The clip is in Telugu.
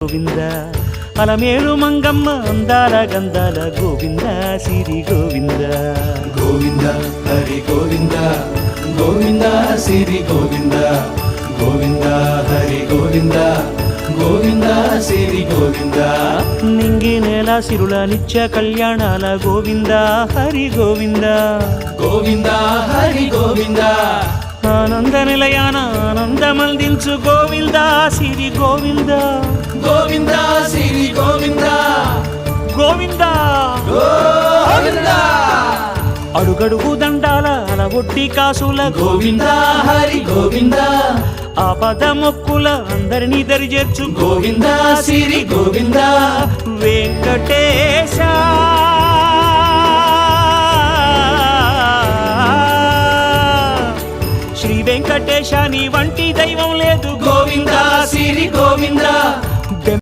గోవింద అలమేలు మంగమ్మ అందాల గంధాల గోవింద సిరి గోవింద గోవింద హరి గోవింద గోవింద సిరి గోవింద గోవింద హరి గోవింద గోవింద సిరి గోవింద నింగి నేల సిరుల నిత్య కళ్యాణాల గోవింద హరి గోవింద గోవింద హరి గోవింద ఆనంద నిలయాన ఆనందమందించు గోవింద సిరి గోవింద గోవింద సిరి గోవింద గోవింద గోవింద అడుగడుగు దండాల అలవొట్టి కాసుల గోవింద హరి గోవింద ఆపద మొక్కుల అందరినీ దరిచేర్చు గోవింద సిరి గోవింద వెంకటే